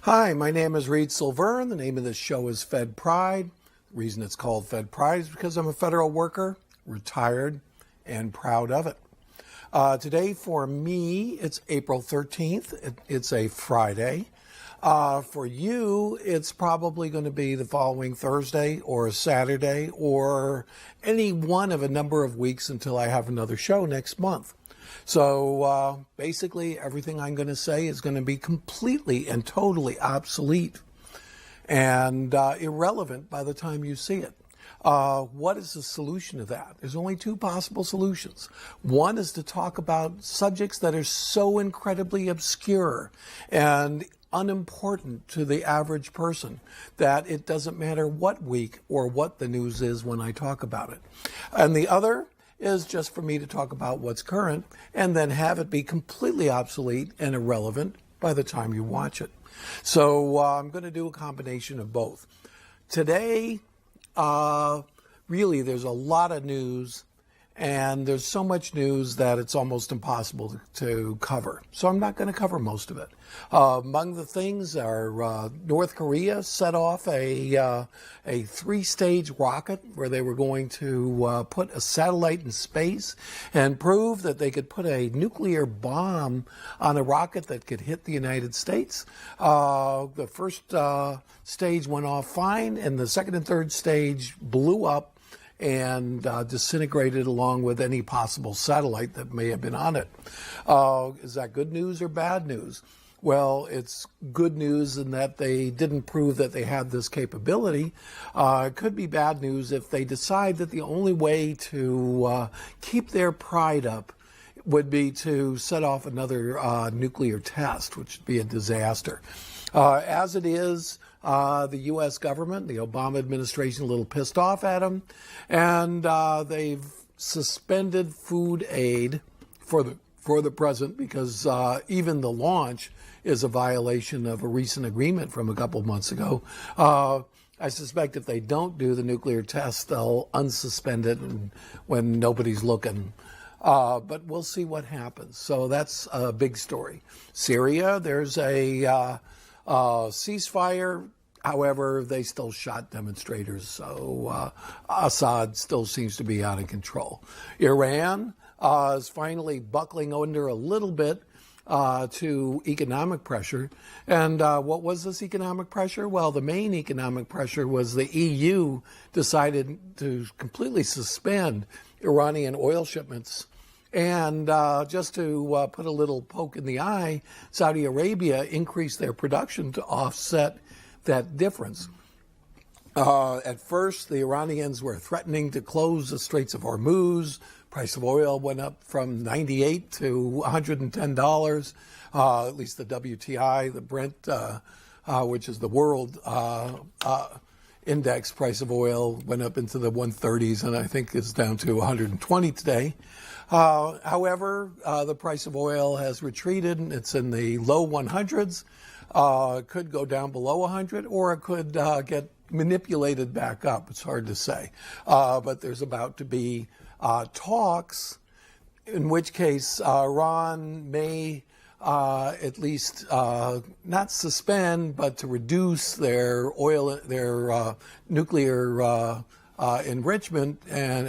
Hi, my name is Reed Silverne. The name of this show is Fed Pride. The reason it's called Fed Pride is because I'm a federal worker, retired, and proud of it. Today for me, it's April 13th. It's a Friday. For you, it's probably going to be the following Thursday or Saturday or any one of a number of weeks until I have another show next month. So basically, everything I'm going to say is going to be completely and totally obsolete and irrelevant by the time you see it. What is the solution to that? There's only two possible solutions. One is to talk about subjects that are so incredibly obscure and unimportant to the average person that it doesn't matter what week or what the news is when I talk about it. And the other is just for me to talk about what's current and then have it be completely obsolete and irrelevant by the time you watch it. So I'm going to do a combination of both. Today, really, there's a lot of news, and there's so much news that it's almost impossible to cover. So I'm not going to cover most of it. Among the things are North Korea set off a three-stage rocket where they were going to put a satellite in space and prove that they could put a nuclear bomb on a rocket that could hit the United States. The first stage went off fine, and the second and third stage blew up and disintegrated along with any possible satellite that may have been on it. Is that good news or bad news? Well, it's good news in that they didn't prove that they had this capability. It could be bad news if they decide that the only way to keep their pride up would be to set off another nuclear test, which would be a disaster. As it is, the U.S. government, the Obama administration, a little pissed off at them, and they've suspended food aid for the present because even the launch is a violation of a recent agreement from a couple of months ago. I suspect if they don't do the nuclear test, they'll unsuspend it when nobody's looking. But we'll see what happens. So that's a big story. Syria, there's a ceasefire. However, they still shot demonstrators, so Assad still seems to be out of control. Iran is finally buckling under a little bit to economic pressure. And what was this economic pressure? Well, the main economic pressure was the EU decided to completely suspend Iranian oil shipments. And just to put a little poke in the eye, Saudi Arabia increased their production to offset that difference. At first, the Iranians were threatening to close the Straits of Hormuz. Price of oil went up from $98 to $110. At least the WTI, the Brent, which is the world index price of oil, went up into the 130s, and I think it's down to 120 today. However, the price of oil has retreated. It's in the low 100s. It could go down below 100, or it could get manipulated back up. It's hard to say. But there's about to be talks, in which case Iran may at least not suspend, but to reduce their nuclear enrichment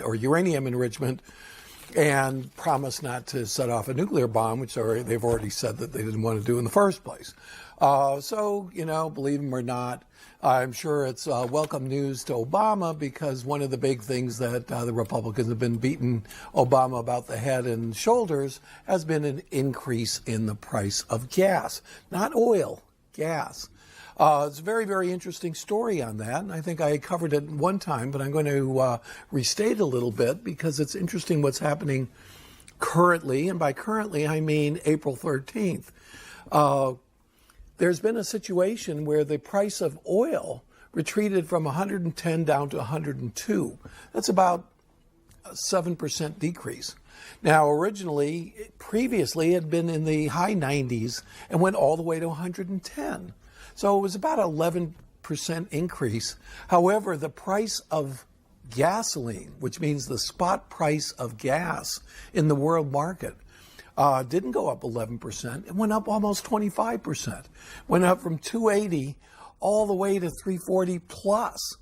or uranium enrichment, and promise not to set off a nuclear bomb, which they've already said that they didn't want to do in the first place. So, believe them or not, I'm sure it's welcome news to Obama, because one of the big things that the Republicans have been beating Obama about the head and shoulders has been an increase in the price of gas, not oil, gas. It's a very, very interesting story on that, and I think I covered it one time, but I'm going to restate a little bit because it's interesting what's happening currently, and by currently I mean April 13th. There's been a situation where the price of oil retreated from 110 down to 102. That's about a 7% decrease. Now, previously, it had been in the high 90s and went all the way to 110. So it was about an 11% increase. However, the price of gasoline, which means the spot price of gas in the world market, didn't go up 11%. It went up almost 25%. Went up from 280 all the way to 340 plus,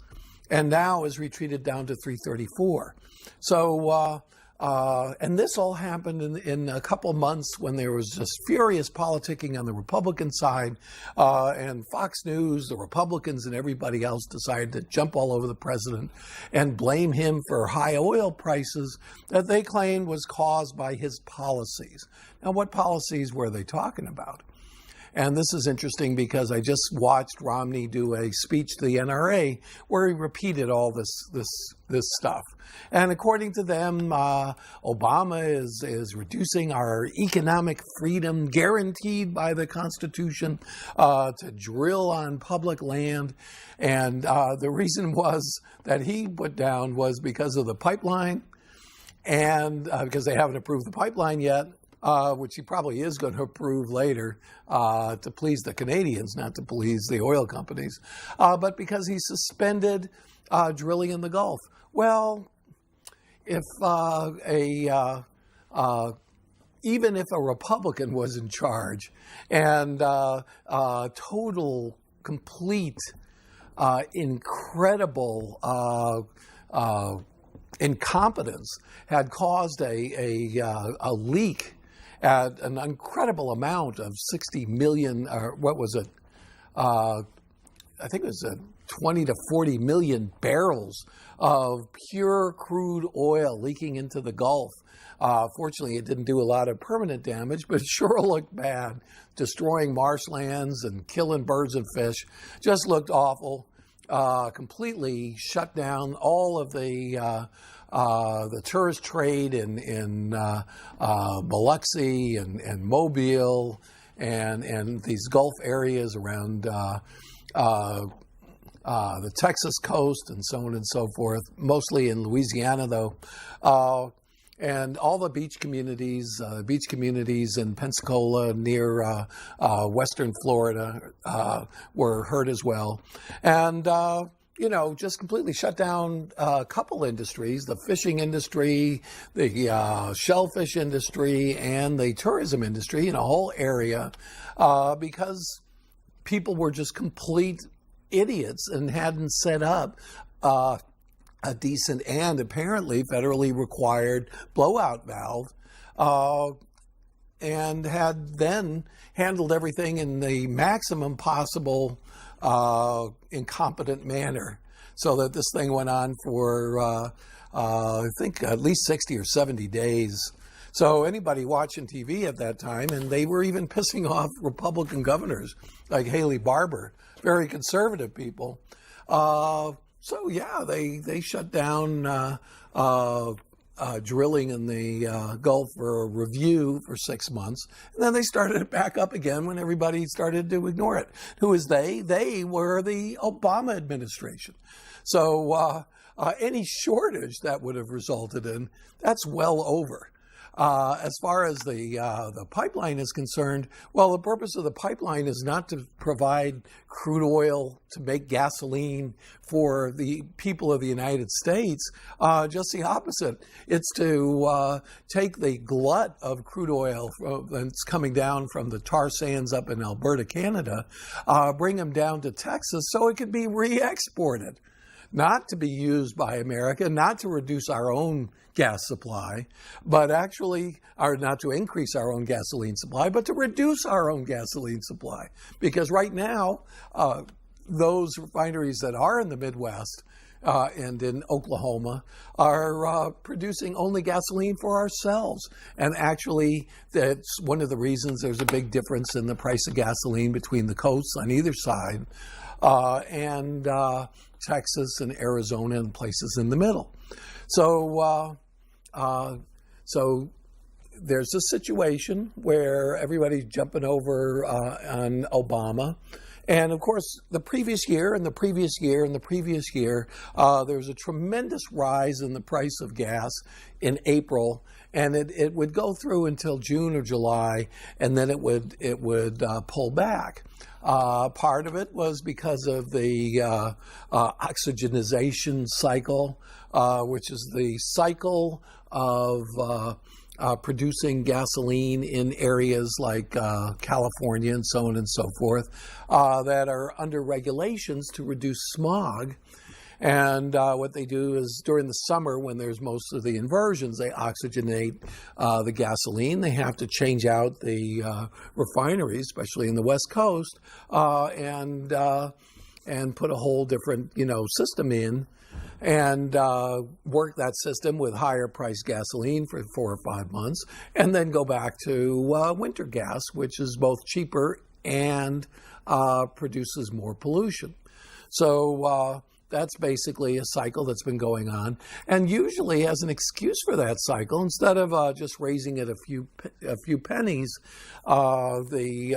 and now is retreated down to 334. So, and this all happened in a couple months when there was just furious politicking on the Republican side, and Fox News, the Republicans, and everybody else decided to jump all over the president and blame him for high oil prices that they claimed was caused by his policies. Now, what policies were they talking about? And this is interesting because I just watched Romney do a speech to the NRA where he repeated all this stuff. And according to them, Obama is reducing our economic freedom guaranteed by the Constitution to drill on public land. And the reason was that he put down was because of the pipeline, and because they haven't approved the pipeline yet. Which he probably is going to approve later to please the Canadians, not to please the oil companies, but because he suspended drilling in the Gulf. Well, if even if a Republican was in charge and total, complete, incredible incompetence had caused a leak at an incredible amount of 60 million, or what was it? I think it was 20 to 40 million barrels of pure crude oil leaking into the Gulf. Fortunately, it didn't do a lot of permanent damage, but it sure looked bad, destroying marshlands and killing birds and fish. Just looked awful. Completely shut down all of the tourist trade in Biloxi and Mobile and these Gulf areas around the Texas coast and so on and so forth, mostly in Louisiana though. And all the beach communities in Pensacola near western Florida were hurt as well. And just completely shut down a couple industries, the fishing industry, the shellfish industry, and the tourism industry in a whole area because people were just complete idiots and hadn't set up a decent and apparently federally required blowout valve and had then handled everything in the maximum possible incompetent manner, so that this thing went on for I think at least 60 or 70 days. So anybody watching TV at that time, and they were even pissing off Republican governors like Haley Barbour, very conservative people. So yeah, they shut down drilling in the Gulf for a review for 6 months. And then they started it back up again when everybody started to ignore it. Who is they? They were the Obama administration. So any shortage that would have resulted in, that's well over. As far as the pipeline is concerned, well, the purpose of the pipeline is not to provide crude oil to make gasoline for the people of the United States, just the opposite. It's to take the glut of crude oil that's coming down from the tar sands up in Alberta, Canada, bring them down to Texas so it can be re-exported. Not to be used by America, not to reduce our own gas supply, but actually, or not to increase our own gasoline supply, but to reduce our own gasoline supply. Because right now, those refineries that are in the Midwest and in Oklahoma are producing only gasoline for ourselves. And actually, that's one of the reasons there's a big difference in the price of gasoline between the coasts on either side and Texas and Arizona and places in the middle. So there's a situation where everybody's jumping over on Obama. And of course, the previous year and the previous year and the previous year, there was a tremendous rise in the price of gas in April, and it would go through until June or July, and then it would pull back. Part of it was because of the oxygenization cycle, which is the cycle of producing gasoline in areas like California and so on and so forth that are under regulations to reduce smog. And what they do is during the summer, when there's most of the inversions, they oxygenate the gasoline. They have to change out the refineries, especially in the West Coast, and put a whole different, system in, and work that system with higher priced gasoline for 4 or 5 months, and then go back to winter gas, which is both cheaper and produces more pollution. So that's basically a cycle that's been going on. And usually as an excuse for that cycle, instead of just raising it a few pennies, the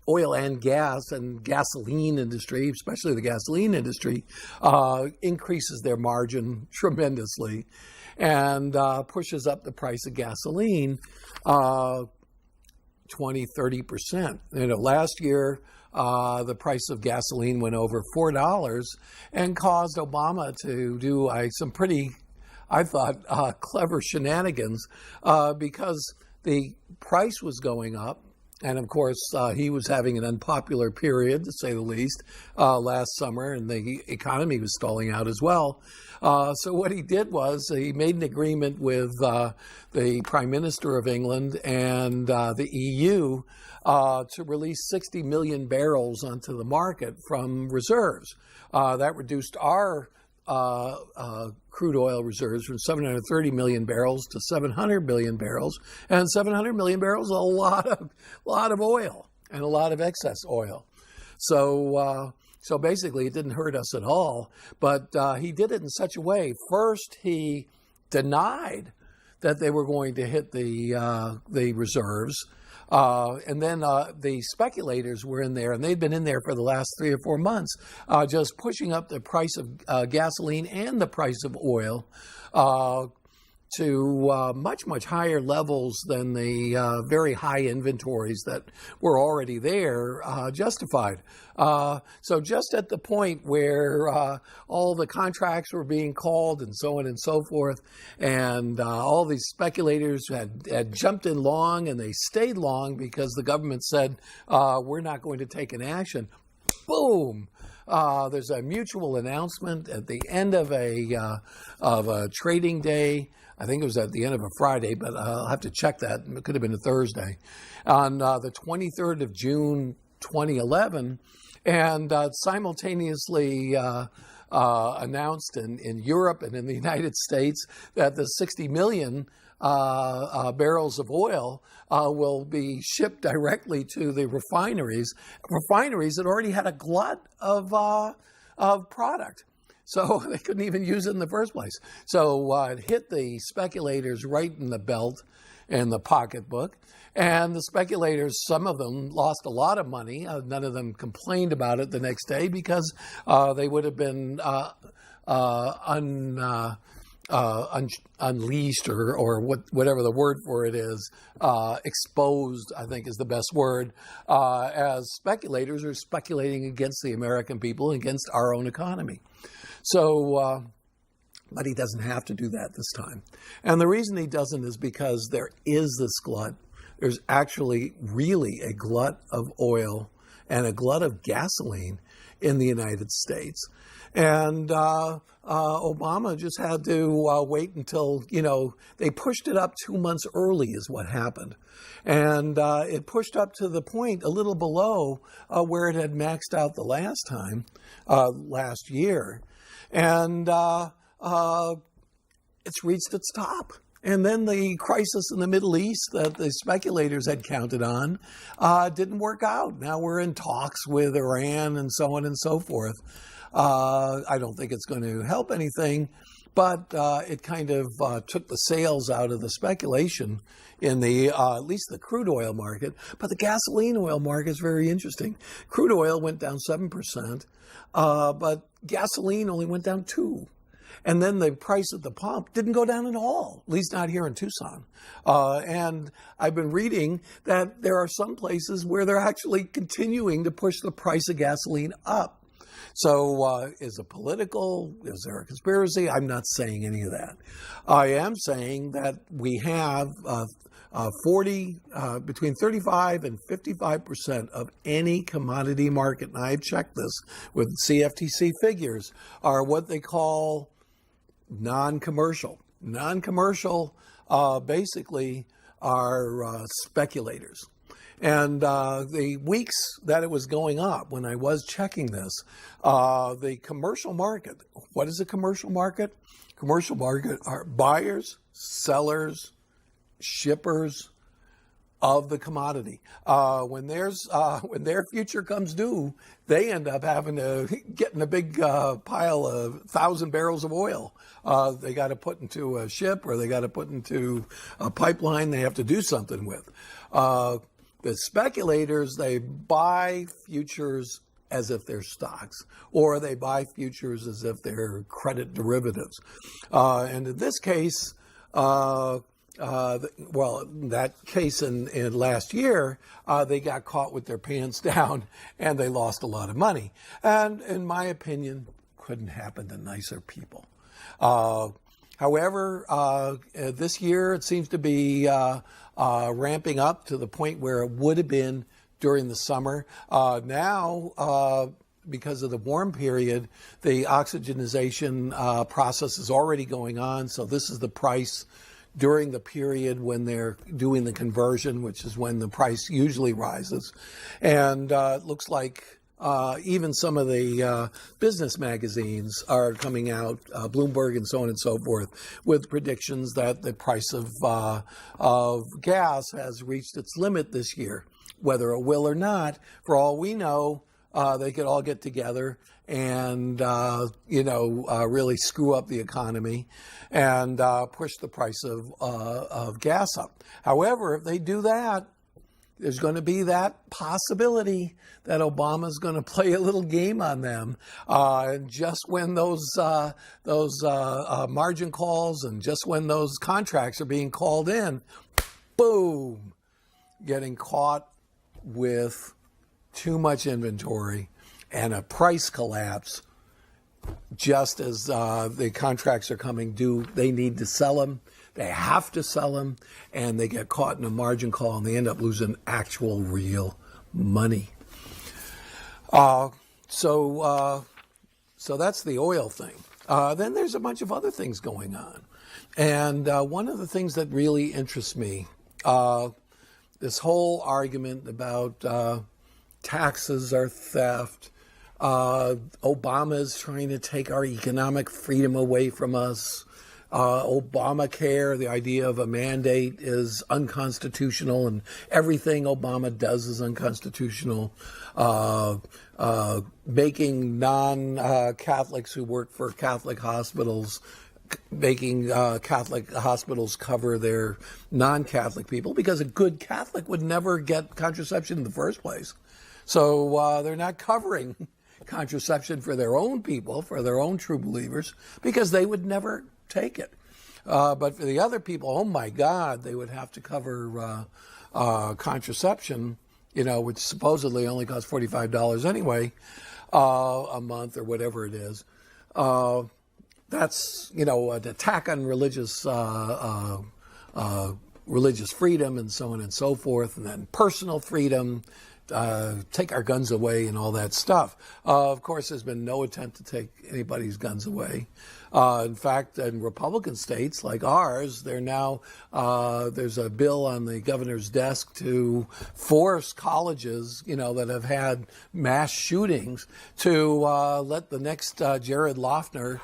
oil and gas and gasoline industry, especially the gasoline industry, increases their margin tremendously and pushes up the price of gasoline 20-30%. Last year, the price of gasoline went over $4 and caused Obama to do some pretty, I thought, clever shenanigans because the price was going up. And of course, he was having an unpopular period, to say the least, last summer, and the economy was stalling out as well. So what he did was he made an agreement with the Prime Minister of England and the EU to release 60 million barrels onto the market from reserves. That reduced our crude oil reserves from 730 million barrels to 700 million barrels, and 700 million barrels is a lot of oil and a lot of excess oil. So basically, it didn't hurt us at all. But he did it in such a way. First, he denied that they were going to hit the reserves. And then the speculators were in there, and they'd been in there for the last 3 or 4 months, just pushing up the price of gasoline and the price of oil to much, much higher levels than the very high inventories that were already there justified. So just at the point where all the contracts were being called and so on and so forth, and all these speculators had jumped in long, and they stayed long because the government said, we're not going to take an action. Boom! There's a mutual announcement at the end of a trading day. I think it was at the end of a Friday, but I'll have to check that. It could have been a Thursday. On the 23rd of June, 2011, and simultaneously announced in Europe and in the United States that the 60 million barrels of oil will be shipped directly to the refineries that already had a glut of product. So they couldn't even use it in the first place. So it hit the speculators right in the belt and the pocketbook. And the speculators, some of them lost a lot of money. None of them complained about it the next day because they would have been unleashed or whatever the word for it is, exposed, I think is the best word, as speculators are speculating against the American people and against our own economy. So, but he doesn't have to do that this time. And the reason he doesn't is because there is this glut. There's actually really a glut of oil and a glut of gasoline in the United States. And Obama just had to wait until, they pushed it up 2 months early is what happened. And it pushed up to the point a little below where it had maxed out the last time, last year. And it's reached its top. And then the crisis in the Middle East that the speculators had counted on didn't work out. Now we're in talks with Iran and so on and so forth. I don't think it's going to help anything, but it kind of took the sails out of the speculation in the at least the crude oil market. But the gasoline oil market is very interesting. Crude oil went down 7%, but gasoline only went down 2%. And then the price at the pump didn't go down at all, at least not here in Tucson. And I've been reading that there are some places where they're actually continuing to push the price of gasoline up. So is it political? Is there a conspiracy? I'm not saying any of that. I am saying that we have between 35 and 55% of any commodity market, and I've checked this with CFTC figures, are what they call non-commercial. Non-commercial basically are speculators. And the weeks that it was going up, when I was checking this, the commercial market, what is a commercial market? Commercial market are buyers, sellers, shippers of the commodity. When their future comes due, they end up having to get in a big pile of 1,000 barrels of oil. They got to put into a ship, or they got to put into a pipeline they have to do something with. The speculators, they buy futures as if they're stocks, or they buy futures as if they're credit derivatives. And in this case, in that case in last year, they got caught with their pants down and they lost a lot of money. And in my opinion, couldn't happen to nicer people. However, this year it seems to be ramping up to the point where it would have been during the summer. Now, because of the warm period, the oxygenization process is already going on. So this is the price during the period when they're doing the conversion, which is when the price usually rises. And it looks like even some of the business magazines are coming out, Bloomberg and so on and so forth, with predictions that the price of gas has reached its limit this year. Whether it will or not, for all we know, they could all get together and really screw up the economy and push the price of gas up. However, if they do that, there's going to be that possibility that Obama's going to play a little game on them. And just when those margin calls and just when those contracts are being called in, boom, getting caught with too much inventory and a price collapse just as the contracts are coming due. They need to sell them. They have to sell them, and they get caught in a margin call, and they end up losing actual, real money. So that's the oil thing. Then there's a bunch of other things going on. And one of the things that really interests me, this whole argument about taxes are theft, Obama is trying to take our economic freedom away from us. Obamacare, the idea of a mandate, is unconstitutional, and everything Obama does is unconstitutional. Making non-Catholics who work for Catholic hospitals, making Catholic hospitals cover their non-Catholic people, because a good Catholic would never get contraception in the first place. So they're not covering contraception for their own people, for their own true believers, because they would never take it. But for the other people, oh my God, they would have to cover contraception, which supposedly only costs $45 anyway, a month or whatever it is. That's, an attack on religious freedom and so on and so forth, and then personal freedom, take our guns away and all that stuff. Of course, there's been no attempt to take anybody's guns away. In fact, in Republican states like ours, there's a bill on the governor's desk to force colleges, that have had mass shootings, to let the next Jared Loughner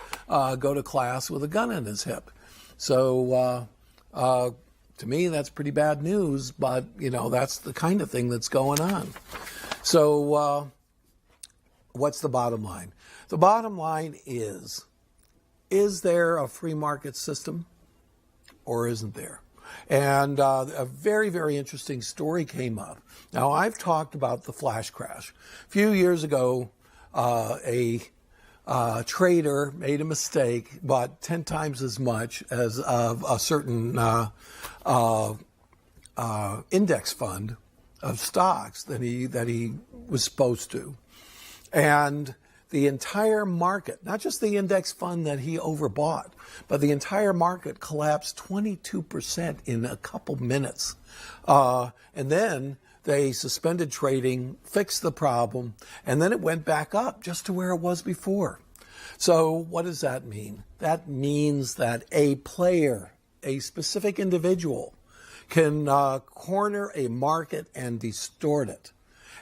go to class with a gun in his hip. So to me, that's pretty bad news, but, that's the kind of thing that's going on. So what's the bottom line? The bottom line is there a free market system or isn't there? And a very, very interesting story came up. Now, I've talked about the flash crash. A few years ago, a trader made a mistake, bought 10 times as much as a certain index fund of stocks that he was supposed to. And the entire market, not just the index fund that he overbought, but the entire market collapsed 22% in a couple minutes. And then they suspended trading, fixed the problem, and then it went back up just to where it was before. So what does that mean? That means that a player, a specific individual, can corner a market and distort it.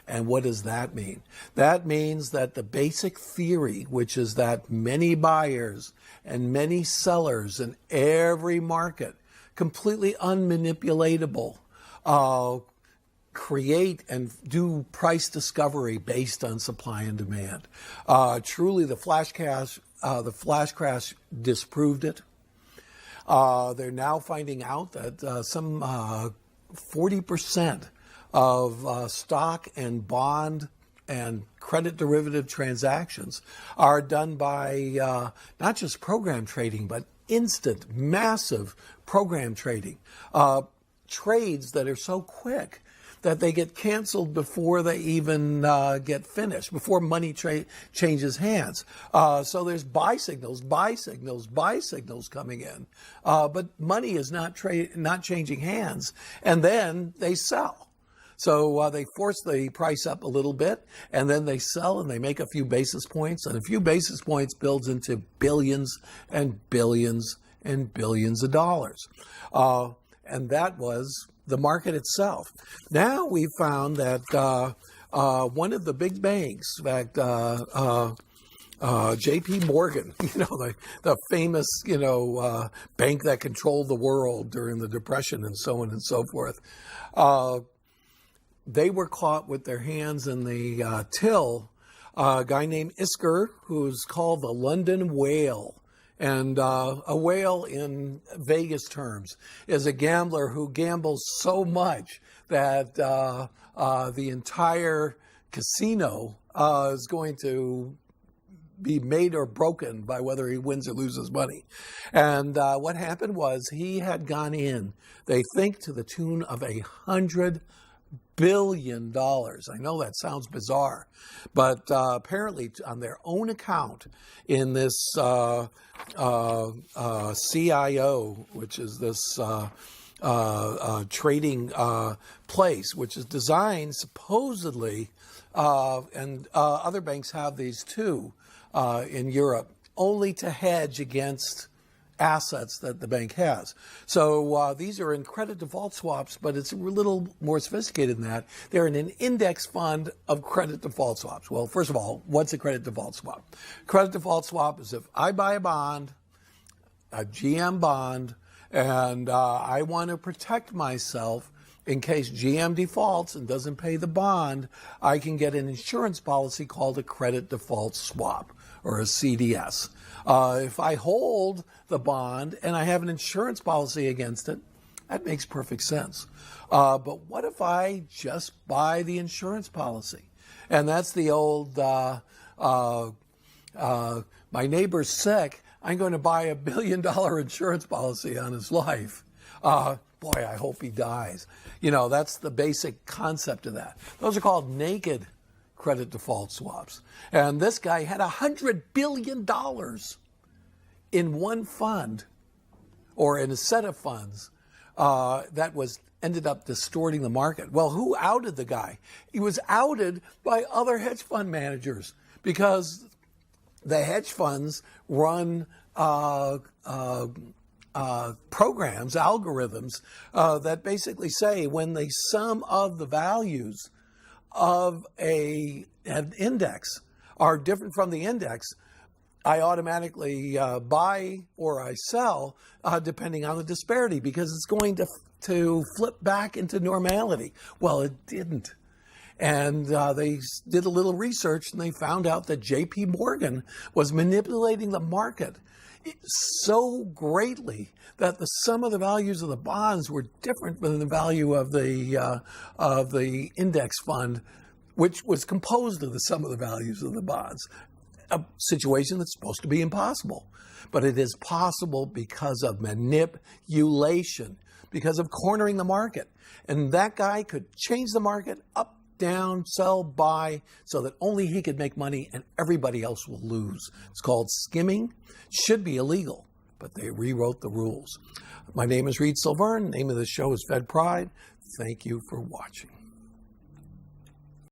And what does that mean? That means that the basic theory, which is that many buyers and many sellers in every market, completely unmanipulatable, create and do price discovery based on supply and demand. Truly, the flash crash disproved it. They're now finding out that some 40% of stock and bond and credit derivative transactions are done by not just program trading, but instant, massive program trading. Trades that are so quick that they get canceled before they even get finished, before money changes hands. So there's buy signals coming in, but money is not changing hands, and then they sell. So they force the price up a little bit, and then they sell, and they make a few basis points, and a few basis points builds into billions and billions and billions of dollars. And that was the market itself. Now we found that one of the big banks, in fact, J.P. Morgan, the famous, bank that controlled the world during the Depression and so on and so forth, they were caught with their hands in the till. A guy named Isker, who's called the London Whale. And a whale in Vegas terms is a gambler who gambles so much that the entire casino is going to be made or broken by whether he wins or loses money. And what happened was he had gone in, they think, to the tune of $100 billion. I know that sounds bizarre, but apparently on their own account in this CIO, which is this trading place, which is designed supposedly, and other banks have these too in Europe, only to hedge against assets that the bank has. So these are in credit default swaps, but it's a little more sophisticated than that. They're in an index fund of credit default swaps. Well, first of all, what's a credit default swap? Credit default swap is if I buy a bond, a GM bond, and I want to protect myself in case GM defaults and doesn't pay the bond, I can get an insurance policy called a credit default swap, or a CDS. If I hold the bond and I have an insurance policy against it, that makes perfect sense. But what if I just buy the insurance policy? And that's the old, my neighbor's sick, I'm going to buy $1 billion insurance policy on his life. Boy, I hope he dies. That's the basic concept of that. Those are called naked credit default swaps. And this guy had $100 billion in one fund, or in a set of funds, that ended up distorting the market. Well, who outed the guy? He was outed by other hedge fund managers, because the hedge funds run programs, algorithms, that basically say when the sum of the values of an index are different from the index, I automatically buy or I sell depending on the disparity, because it's going to flip back into normality. Well, it didn't. And they did a little research, and they found out that J.P. Morgan was manipulating the market so greatly that the sum of the values of the bonds were different than the value of the index fund, which was composed of the sum of the values of the bonds. A situation that's supposed to be impossible. But it is possible because of manipulation, because of cornering the market. And that guy could change the market up down, sell, buy, so that only he could make money and everybody else will lose. It's called skimming. Should be illegal, but they rewrote the rules. My name is Reed Silverne. The name of the show is Fed Pride. Thank you for watching.